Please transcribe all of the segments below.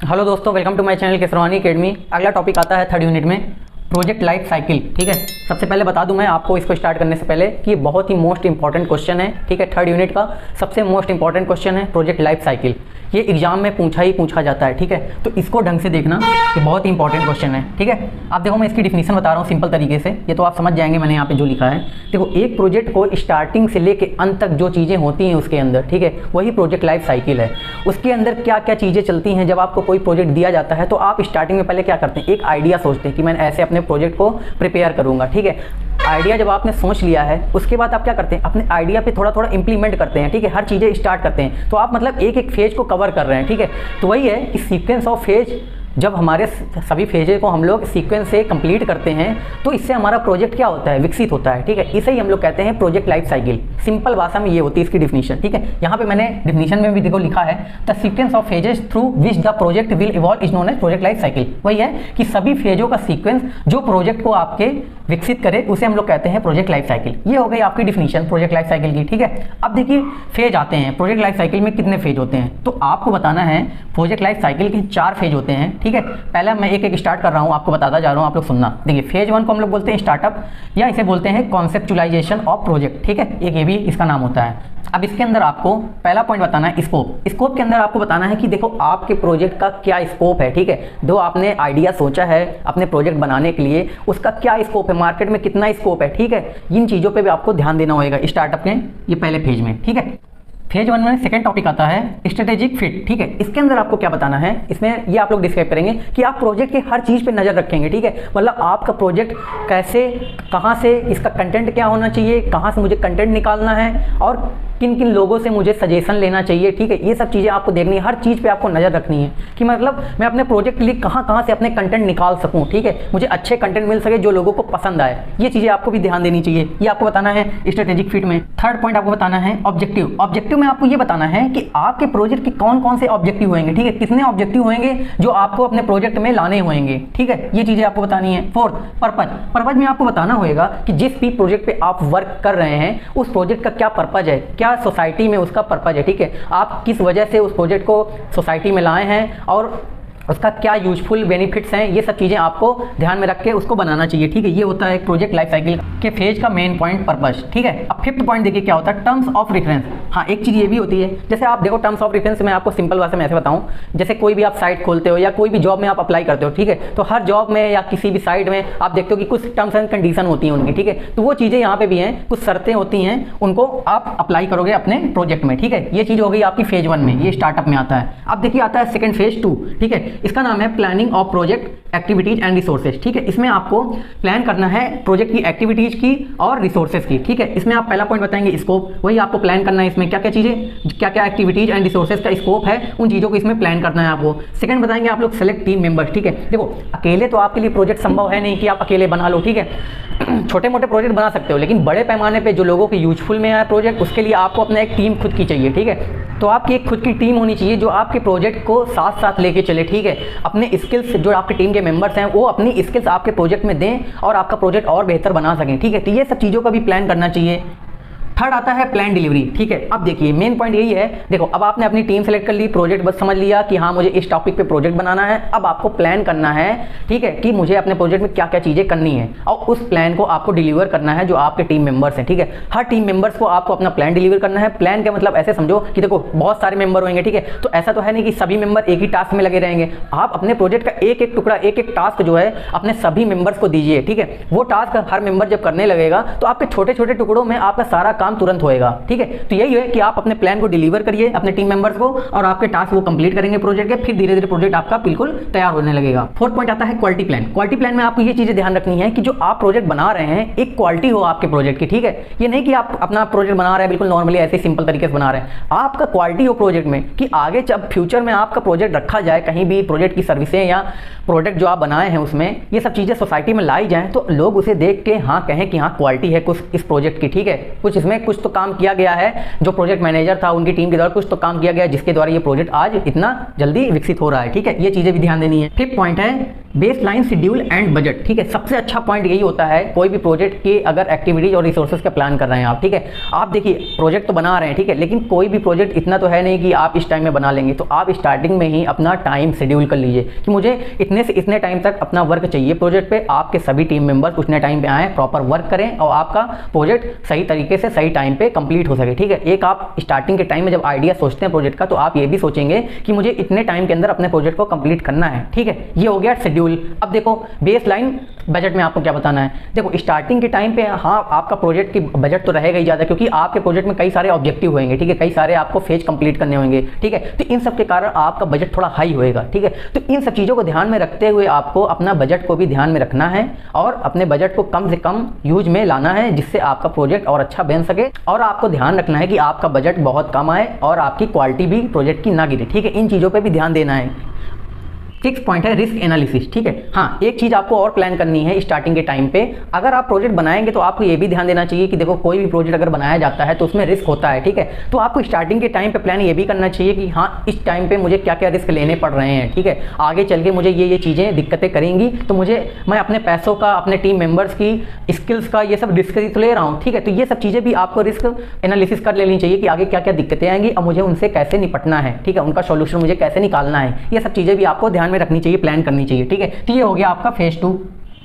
Hello दोस्तों, welcome to my channel Kesarwani Academy. अगला topic आता है थर्ड यूनिट में प्रोजेक्ट लाइफ साइकिल। ठीक है, सबसे पहले बता दूं मैं आपको इसको स्टार्ट करने से पहले कि ये बहुत ही मोस्ट इंपॉर्टेंट क्वेश्चन है। ठीक है, थर्ड यूनिट का सबसे मोस्ट इंपॉर्टेंट क्वेश्चन है प्रोजेक्ट लाइफ साइकिल। ये एग्जाम में पूछा जाता है। ठीक है, तो इसको ढंग से देखना, ये बहुत ही इंपॉर्टेंट क्वेश्चन है। ठीक है, आप देखो मैं इसकी डिफिनीशन बता रहा हूँ सिंपल तरीके से, ये तो आप समझ जाएंगे मैंने यहाँ पे जो लिखा है। देखो, एक प्रोजेक्ट को स्टार्टिंग से लेके अंत तक जो चीज़ें होती हैं उसके अंदर, ठीक है, वही प्रोजेक्ट लाइफ साइकिल है। उसके अंदर क्या क्या चीज़ें चलती हैं। जब आपको कोई प्रोजेक्ट दिया जाता है तो आप स्टार्टिंग में पहले क्या करते हैं, एक आइडिया सोचते हैं कि मैं ऐसे अपने प्रोजेक्ट को प्रिपेयर करूँगा। ठीक है, आइडिया जब आपने सोच लिया है उसके बाद आप क्या करते हैं, अपने आइडिया पे थोड़ा थोड़ा इंप्लीमेंट करते हैं। ठीक है, हर चीज़ें स्टार्ट करते हैं, तो आप मतलब एक एक फेज को कवर कर रहे हैं। ठीक है, तो वही है कि सीक्वेंस ऑफ फेज, जब हमारे सभी फेजेज को हम लोग सीक्वेंस से कंप्लीट करते हैं तो इससे हमारा प्रोजेक्ट क्या होता है, विकसित होता है। ठीक है, इसे ही हम लोग कहते हैं प्रोजेक्ट लाइफ साइकिल। सिंपल भाषा में ये होती है इसकी डिफिनीशन। ठीक है, यहाँ पे मैंने डिफिनीशन में भी देखो लिखा है, the sequence of phases through which the project will evolve is known as project life cycle. वही है कि सभी फेजों का सीक्वेंस जो प्रोजेक्ट को आपके विकसित करे उसे हम लोग कहते हैं प्रोजेक्ट लाइफ साइकिल। ये हो गई आपकी डिफिनीशन प्रोजेक्ट लाइफ साइकिल की। ठीक है, अब देखिए फेज आते हैं। प्रोजेक्ट लाइफ साइकिल में कितने फेज होते हैं, तो आपको बताना है प्रोजेक्ट लाइफ साइकिल के 4 फेज होते हैं। ठीक है, पहला मैं एक एक स्टार्ट कर रहा हूँ, आपको बताता जा रहा हूँ, आप लोग सुनना। देखिए, फेज 1 को हम लोग बोलते हैं स्टार्टअप, या इसे बोलते हैं कॉन्सेप्चुलाइजेशन ऑफ प्रोजेक्ट। ठीक है, एक ये भी इसका नाम होता है। अब इसके अंदर आपको पहला पॉइंट बताना है स्कोप। स्कोप के अंदर आपको बताना है कि देखो आपके प्रोजेक्ट का क्या स्कोप है। ठीक है, जो आपने आइडिया सोचा है अपने प्रोजेक्ट बनाने के लिए, उसका क्या स्कोप है, मार्केट में कितना स्कोप है। ठीक है, इन चीज़ों पे भी आपको ध्यान देना होगा स्टार्टअप के ये पहले फेज में। ठीक है, फेज 1 में सेकंड टॉपिक आता है स्ट्रेटेजिक फिट। ठीक है, इसके अंदर आपको क्या बताना है, इसमें ये आप लोग डिस्क्राइब करेंगे कि आप प्रोजेक्ट के हर चीज़ पे नज़र रखेंगे। ठीक है, मतलब आपका प्रोजेक्ट कैसे, कहाँ से, इसका कंटेंट क्या होना चाहिए, कहाँ से मुझे कंटेंट निकालना है और किन किन लोगों से मुझे सजेशन लेना चाहिए। ठीक है, ये सब चीज़ें आपको देखनी है, हर चीज़ पे आपको नज़र रखनी है कि मतलब मैं अपने प्रोजेक्ट के लिए कहाँ से अपने कंटेंट निकाल सकूँ। ठीक है, मुझे अच्छे कंटेंट मिल सके जो लोगों को पसंद आए। ये चीज़ें आपको भी ध्यान देनी चाहिए, ये आपको बताना है स्ट्रेटेजिक फिट में। थर्ड पॉइंट आपको बताना है ऑब्जेक्टिव। ऑब्जेक्टिव में आपको ये बताना है कि आपके प्रोजेक्ट के कौन कौन से ऑब्जेक्टिव होंगे। ठीक है, कितने ऑब्जेक्टिव होंगे जो आपको अपने प्रोजेक्ट में लाने होंगे। ठीक है, ये चीज़ें आपको बतानी है। Fourth, purpose. पर्पज में आपको बताना होगा कि जिस भी प्रोजेक्ट पे आप वर्क कर रहे हैं उस प्रोजेक्ट का क्या पर्पज है, क्या सोसाइटी में उसका पर्पज है। ठीक है, आप किस वजह से उस प्रोजेक्ट को सोसाइटी में लाए हैं और उसका क्या यूजफुल बेनिफिट्स हैं, ये सब चीज़ें आपको ध्यान में रख के उसको बनाना चाहिए। ठीक है, ये होता है प्रोजेक्ट लाइफ साइकिल के फेज का मेन पॉइंट, पर्पस। ठीक है, अब फिफ्थ पॉइंट देखिए क्या होता है, टर्म्स ऑफ रेफरेंस। हाँ, एक चीज़ ये भी होती है, जैसे आप देखो टर्म्स ऑफ रेफरेंस में आपको सिंपल भाषा में ऐसे बताऊँ, जैसे कोई भी आप साइट खोलते हो या कोई भी जॉब में आप अप्लाई करते हो। ठीक है, तो हर जॉब में या किसी भी साइट में आप देखते हो कि कुछ टर्म्स एंड कंडीशन होती हैं उनकी। ठीक है, तो वो चीज़ें यहाँ पे भी हैं, कुछ शर्तें होती हैं, उनको आप अप्लाई करोगे अपने प्रोजेक्ट में। ठीक है, ये चीज़ हो गई आपकी फेज 1 में, ये स्टार्टअप में आता है। अब देखिए आता है सेकंड फेज 2। ठीक है, इसका नाम है planning of project activities and resources. ठीक है, इसमें आपको प्लान करना है प्रोजेक्ट की एक्टिविटीज की और रिसोर्सेज की। ठीक है, इसमें आप पहला पॉइंट बताएंगे स्कोप, वही आपको प्लान करना है इसमें क्या क्या चीजें, क्या क्या एक्टिविटीज एंड रिसोर्सेज का स्कोप है, उन चीजों को इसमें प्लान करना है आपको। सेकंड बताएंगे आप लोग सेलेक्ट टीम मेंबर्स। ठीक है, देखो अकेले तो आपके लिए प्रोजेक्ट संभव है नहीं कि आप अकेले बना लो। ठीक है, छोटे मोटे प्रोजेक्ट बना सकते हो, लेकिन बड़े पैमाने पे जो लोगों के यूजफुल में है प्रोजेक्ट, उसके लिए आपको अपना एक टीम खुद की चाहिए। ठीक है, तो आपकी एक खुद की टीम होनी चाहिए जो आपके प्रोजेक्ट को साथ साथ लेके चले। ठीक है, अपने स्किल्स, जो आपके टीम के मेंबर्स हैं वो अपनी स्किल्स आपके प्रोजेक्ट में दें और आपका प्रोजेक्ट और बेहतर बना सकें। ठीक है, तो ये सब चीज़ों का भी प्लान करना चाहिए। थर्ड आता है प्लान डिलीवरी। ठीक है, अब देखिए मेन पॉइंट यही है, देखो अब आपने अपनी टीम सेलेक्ट कर ली, प्रोजेक्ट बस समझ लिया कि हाँ मुझे इस टॉपिक पे प्रोजेक्ट बनाना है। अब आपको प्लान करना है, ठीक है, कि मुझे अपने प्रोजेक्ट में क्या क्या चीज़ें करनी है और उस प्लान को आपको डिलीवर करना है जो आपके टीम मेंबर्स हैं। ठीक है, हर टीम मेंबर्स को आपको अपना प्लान डिलीवर करना है। प्लान का मतलब ऐसे समझो कि देखो बहुत सारे मेंबर होंगे। ठीक है, तो ऐसा तो है नहीं कि सभी मेंबर एक ही टास्क में लगे रहेंगे। आप अपने प्रोजेक्ट का एक एक टुकड़ा, एक एक टास्क जो है अपने सभी मेंबर्स को दीजिए। ठीक है, वो टास्क हर मेंबर जब करने लगेगा तो आपके छोटे छोटे टुकड़ों में आपका सारा काम तुरंत होएगा। ठीक है, तो यही है कि आप अपने प्लान को डिलीवर करिए अपने टीम मेंबर्स को और आपके टास्क वो कंप्लीट करेंगे प्रोजेक्ट के, फिर धीरे धीरे प्रोजेक्ट आपका बिल्कुल तैयार होने लगेगा। फोर्थ पॉइंट आता है क्वालिटी प्लान। क्वालिटी प्लान में आपको ये चीजें ध्यान रखनी है कि जो आप प्रोजेक्ट बना रहे हैं एक क्वालिटी हो आपके प्रोजेक्ट की। ठीक है, ये नहीं कि आप अपना प्रोजेक्ट बना रहे हैं बिल्कुल नॉर्मली ऐसे सिंपल तरीके से बना रहे हैं, आपका क्वालिटी हो प्रोजेक्ट में कि आगे जब फ्यूचर में आपका प्रोजेक्ट रखा जाए कहीं भी, प्रोजेक्ट की सर्विसें या प्रोडक्ट जो आप बनाए हैं उसमें ये सब चीज़ें सोसाइटी में लाई जाएँ तो लोग उसे देख के हाँ कहें कि हाँ क्वालिटी है कुछ इस प्रोजेक्ट की। ठीक है, कुछ इसमें उसमें कुछ तो काम किया गया है, जो प्रोजेक्ट मैनेजर था उनकी टीम के द्वारा कुछ तो काम किया गया है जिसके द्वारा ये प्रोजेक्ट आज इतना जल्दी विकसित हो रहा है। ठीक है, ये चीजें भी ध्यान देनी है। फिफ्थ पॉइंट है base line schedule and budget. ठीक है, सबसे अच्छा पॉइंट यही होता है कोई भी प्रोजेक्ट की अगर एक्टिविटीज और रिसोर्सेज का प्लान कर रहे हैं आप। ठीक है, आप देखिए प्रोजेक्ट तो बना रहे हैं, ठीक है, लेकिन कोई भी प्रोजेक्ट इतना तो है नहीं कि आप इस टाइम में बना लेंगे। तो आप स्टार्टिंग में ही अपना टाइम शेड्यूल कर लीजिए कि मुझे इतने से इतने टाइम तक अपना वर्क चाहिए प्रोजेक्ट पे। आपके सभी टीम मेंबर्स उतने टाइम पे आए, प्रॉपर वर्क करें और आपका प्रोजेक्ट सही तरीके से सही टाइम पे कंप्लीट हो सके। ठीक है, एक आप स्टार्टिंग के टाइम में जब आइडिया सोचते हैं प्रोजेक्ट का तो आप ये भी सोचेंगे कि मुझे इतने टाइम के अंदर अपने प्रोजेक्ट को कंप्लीट करना है। ठीक है, ये हो गया शेड्यूल। अब देखो बेस लाइन बजट में आपको क्या बताना है। देखो स्टार्टिंग के टाइम पे हाँ आपका प्रोजेक्ट की बजट तो रहेगा ही ज़्यादा, क्योंकि आपके प्रोजेक्ट में कई सारे ऑब्जेक्टिव होंगे। ठीक है, कई सारे आपको फेज कंप्लीट करने होंगे। ठीक है, तो इन सब के कारण आपका बजट थोड़ा हाई होएगा। ठीक है, तो इन सब चीज़ों को ध्यान में रखते हुए आपको अपना बजट को भी ध्यान में रखना है और अपने बजट को कम से कम यूज में लाना है जिससे आपका प्रोजेक्ट और अच्छा बन सके। और आपको ध्यान रखना है कि आपका बजट बहुत कम आए और आपकी क्वालिटी भी प्रोजेक्ट की ना गिरे। ठीक है, इन चीज़ों पर भी ध्यान देना है। सिक्स पॉइंट है रिस्क एनालिसिस। ठीक है, हाँ एक चीज़ आपको और प्लान करनी है स्टार्टिंग के टाइम पे। अगर आप प्रोजेक्ट बनाएंगे तो आपको ये भी ध्यान देना चाहिए कि देखो कोई भी प्रोजेक्ट अगर बनाया जाता है तो उसमें रिस्क होता है। ठीक है, तो आपको स्टार्टिंग के टाइम पे प्लान ये भी करना चाहिए कि हाँ इस टाइम पे मुझे क्या क्या रिस्क लेने पड़ रहे हैं। ठीक है, आगे चल के मुझे ये चीज़ें दिक्कतें करेंगी तो मैं अपने पैसों का, अपने टीम मेंबर्स की स्किल्स का ये सब रिस्क तो ले रहा हूँ। ठीक है, तो ये सब चीज़ें भी आपको रिस्क एनालिसिस कर लेनी चाहिए कि आगे क्या क्या दिक्कतें आएंगी और मुझे उनसे कैसे निपटना है। ठीक है, उनका सॉल्यूशन मुझे कैसे निकालना है, ये सब चीज़ें भी आपको ध्यान में रखनी चाहिए, प्लान करनी चाहिए। ठीक है, तो ये हो गया आपका फेज 2।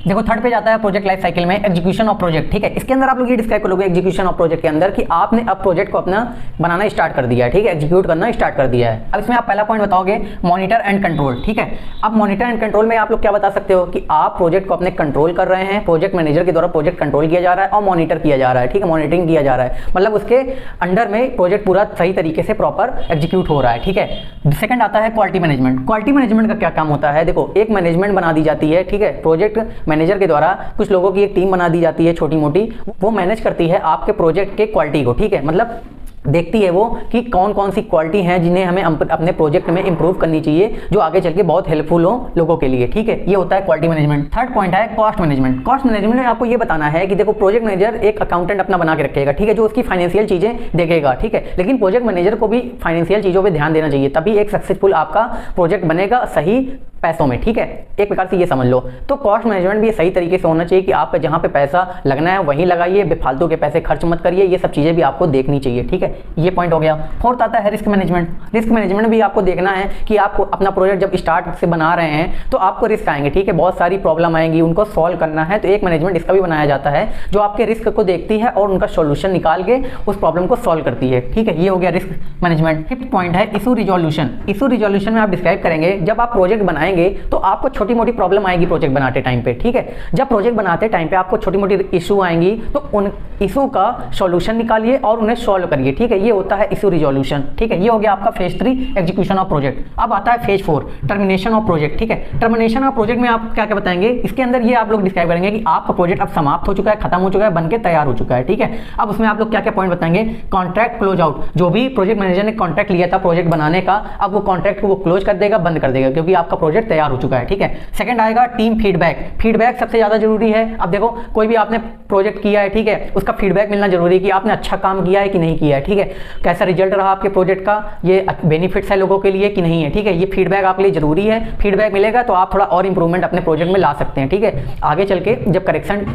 देखो थर्ड पे जाता है प्रोजेक्ट लाइफ साइकिल में एग्जीक्यूशन ऑफ प्रोजेक्ट। ठीक है, इसके अंदर आप लोग ये डिस्क्राइब करोगे एग्जीक्यूशन ऑफ प्रोजेक्ट के अंदर कि आपने अब प्रोजेक्ट को अपना बनाना स्टार्ट कर दिया है। ठीक है, एग्जीक्यूट करना स्टार्ट कर दिया है। अब इसमें आप पहला पॉइंट बताओगे मॉनिटर एंड कंट्रोल। ठीक है, अब मॉनिटर एंड कंट्रोल में आप लोग क्या बता सकते हो कि आप प्रोजेक्ट को अपने कंट्रोल कर रहे हैं, प्रोजेक्ट मैनेजर के द्वारा प्रोजेक्ट कंट्रोल किया जा रहा है और मॉनिटर किया जा रहा है। ठीक है, मॉनिटरिंग किया जा रहा है, मतलब उसके अंडर में प्रोजेक्ट पूरा सही तरीके से प्रॉपर एग्जीक्यूट हो रहा है। ठीक है, सेकंड आता है क्वालिटी मैनेजमेंट। क्वालिटी मैनेजमेंट का क्या काम होता है, देखो एक मैनेजमेंट बना दी जाती है। ठीक है, प्रोजेक्ट मैनेजर के द्वारा कुछ लोगों की एक टीम बना दी जाती है छोटी मोटी, वो मैनेज करती है आपके प्रोजेक्ट के क्वालिटी को। ठीक है, मतलब देखती है वो कि कौन कौन सी क्वालिटी हैं जिन्हें हमें अपने प्रोजेक्ट में इंप्रूव करनी चाहिए जो आगे चल के बहुत हेल्पफुल हो लोगों के लिए। ठीक है, ये होता है क्वालिटी मैनेजमेंट। थर्ड पॉइंट है कॉस्ट मैनेजमेंट। कॉस्ट मैनेजमेंट में आपको ये बताना है कि देखो प्रोजेक्ट मैनेजर एक अकाउंटेंट अपना बना के रखेगा। ठीक है, जो उसकी फाइनेंशियल चीजें देखेगा। ठीक है, लेकिन प्रोजेक्ट मैनेजर को भी फाइनेंशियल चीजों पर ध्यान देना चाहिए, तभी एक सक्सेसफुल आपका प्रोजेक्ट बनेगा सही पैसों में। ठीक है, एक प्रकार से ये समझ लो। तो कॉस्ट मैनेजमेंट भी सही तरीके से होना चाहिए कि आपका जहां पे पैसा लगना है वहीं लगाइए, बेफालतू के पैसे खर्च मत करिए। ये सब चीजें भी आपको देखनी चाहिए। ठीक है, ये पॉइंट हो गया। फोर्थ आता है रिस्क मैनेजमेंट। रिस्क मैनेजमेंट भी आपको देखना है कि आपको अपना प्रोजेक्ट जब स्टार्ट से बना रहे हैं तो आपको रिस्क आएंगे। ठीक है, बहुत सारी प्रॉब्लम आएंगी, उनको सॉल्व करना है। तो एक मैनेजमेंट इसका भी बनाया जाता है जो आपके रिस्क को देखती है और उनका सॉल्यूशन निकाल के उस प्रॉब्लम को सॉल्व करती है। ठीक है, ये हो गया रिस्क मैनेजमेंट। फिफ्थ पॉइंट है इशू रिजोल्यूशन। इशू रिजोल्यूशन में आप डिस्क्राइब करेंगे जब आप प्रोजेक्ट बनाएंगे तो आपको छोटी मोटी प्रॉब्लम आएगी प्रोजेक्ट बनाते टाइम पे। ठीक है, जब प्रोजेक्ट बनाते टाइम पे आपको छोटी मोटी इशू आएंगी तो उन इशू का सॉल्यूशन निकालिए और उन्हें सॉल्व करिए। ठीक है, ये होता है इशू रिजोल्यूशन। ठीक है, ये हो गया आपका फेज 3 एग्जीक्यूशन ऑफ प्रोजेक्ट। अब आता है फेज 4 टर्मिनेशन ऑफ प्रोजेक्ट। ठीक है, टर्मिनेशन ऑफ प्रोजेक्ट में आप क्या क्या बताएंगे, इसके अंदर ये आप लोग डिस्क्राइब करेंगे कि आपका प्रोजेक्ट अब समाप्त हो चुका है, खत्म हो चुका है, बनके तैयार हो चुका है। ठीक है, अब उसमें आप लोग क्या क्या पॉइंट बताएंगे, कॉन्ट्रैक्ट क्लोज आउट। जो भी प्रोजेक्ट मैनेजर ने कॉन्ट्रैक्ट लिया था प्रोजेक्ट बनाने का, अब वो कॉन्ट्रैक्ट को वो क्लोज कर देगा, बंद कर देगा, क्योंकि आपका प्रोजेक्ट तैयार हो चुका है। ठीक है, सेकंड आएगा टीम फीडबैक। फीडबैक सबसे ज्यादा जरूरी है। अब देखो कोई भी आपने प्रोजेक्ट किया है, ठीक है, उसका फीडबैक मिलना जरूरी है कि आपने अच्छा काम किया है कि नहीं किया है। ठीक है, कैसा रिजल्ट रहा आपके प्रोजेक्ट का, ये बेनिफिट्स है लोगों के लिए कि नहीं है। ठीक है, ये फीडबैक आपके लिए जरूरी है। फीडबैक मिलेगा तो आप थोड़ा और इंप्रूवमेंट अपने प्रोजेक्ट में ला सकते हैं। ठीक है, आगे चल के जब करेक्शन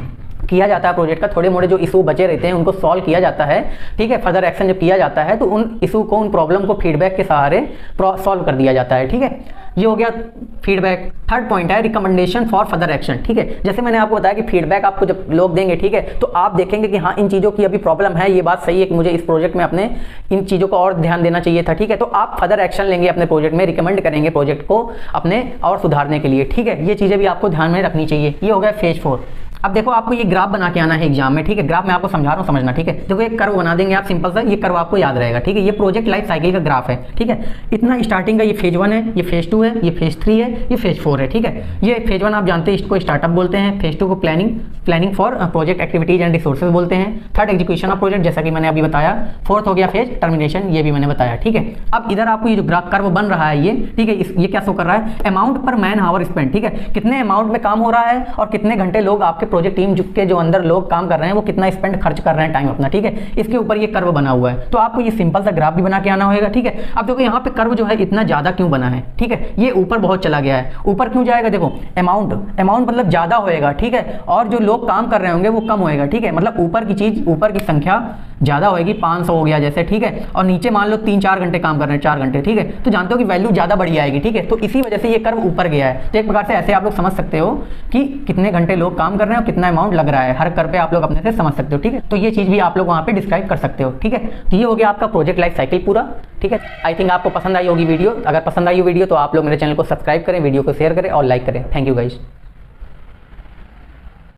किया जाता है प्रोजेक्ट का, थोड़े मोड़े जो इशू बचे रहते हैं उनको सॉल्व किया जाता है। ठीक है, फर्दर एक्शन जब किया जाता है तो उन इशू को, उन प्रॉब्लम को फीडबैक के सहारे सॉल्व कर दिया जाता है। ठीक है, ये हो गया फीडबैक। थर्ड पॉइंट है रिकमेंडेशन फॉर फर्दर एक्शन। ठीक है, जैसे मैंने आपको बताया कि फीडबैक आपको जब लोग देंगे, ठीक है, तो आप देखेंगे कि हाँ इन चीज़ों की अभी प्रॉब्लम है, ये बात सही है कि मुझे इस प्रोजेक्ट में अपने इन चीज़ों को और ध्यान देना चाहिए था। ठीक है, तो आप फर्दर एक्शन लेंगे अपने प्रोजेक्ट में, रिकमेंड करेंगे प्रोजेक्ट को अपने और सुधारने के लिए। ठीक है, ये चीज़ें भी आपको ध्यान में रखनी चाहिए। ये हो गया फेज 4। अब देखो आपको ये ग्राफ बना के आना है एग्जाम में। ठीक है, ग्राफ मैं आपको समझा रहा हूँ, समझना। ठीक है, देखो एक कर्व बना देंगे आप सिंपल सा, ये कर्व आपको याद रहेगा। ठीक है, ये प्रोजेक्ट लाइफ साइकिल का ग्राफ है। ठीक है, इतना स्टार्टिंग का ये फेज 1 है, ये फेज 2 है, ये फेज 3 है, ये फेज 4 है। ठीक है, ये फेज 1 आप जानते हैं, इसको स्टार्टअप बोलते हैं। फेज 2 को planning for project activities and resources बोलते हैं। थर्ड एग्जीक्यूशन ऑफ प्रोजेक्ट, जैसा कि मैंने अभी बताया। फोर्थ हो गया फेज टर्मिनेशन, ये भी मैंने बताया। ठीक है, अब इधर आपको ये जो ग्राफ कर्व बन रहा है ये, ठीक है, ये क्या शो कर रहा है, अमाउंट पर मैन आवर स्पेंड। ठीक है, कितने अमाउंट में काम हो रहा है और कितने घंटे लोग आपके प्रोजेक्ट टीम के जो अंदर लोग काम कर रहे हैं वो कितना स्पेंड खर्च कर रहे हैं टाइम अपना, ठीक है। इसके ऊपर ये कर्व बना हुआ है, तो आपको ये सिंपल सा ग्राफ भी बना के आना होगा, ठीक है। अब देखो यहाँ पे कर्व जो है इतना ज्यादा क्यों बना है, ठीक है, ये ऊपर बहुत चला गया है। ऊपर क्यों जाएगा, देखो अमाउंट मतलब ज्यादा होएगा, ठीक है, और जो लोग काम कर रहे होंगे वो कम होएगा, ठीक है। मतलब ऊपर की चीज, ऊपर की संख्या ज्यादा होएगी, 500 हो गया जैसे, ठीक है, और नीचे मान लो 3-4 घंटे काम कर रहे हैं, 4 घंटे, ठीक है, तो जानते हो कि वैल्यू ज्यादा बढ़ी आएगी, ठीक है। तो इसी वजह से ये कर्व ऊपर गया है। तो एक प्रकार से ऐसे आप लोग समझ सकते हो कि कितने घंटे लोग काम कर रहे हैं और कितना अमाउंट लग रहा है, हर कर्व पे आप लोग अपने से समझ सकते हो, ठीक है। तो ये चीज भी आप लोग वहां पे डिस्क्राइब कर सकते हो, ठीक है। तो ये हो गया आपका प्रोजेक्ट लाइफ साइकिल पूरा, ठीक है। आई थिंक आपको पसंद आई होगी वीडियो। अगर पसंद आई हो वीडियो तो आप लोग मेरे चैनल को सब्सक्राइब करें, वीडियो को शेयर करें और लाइक करें। Thank you guys.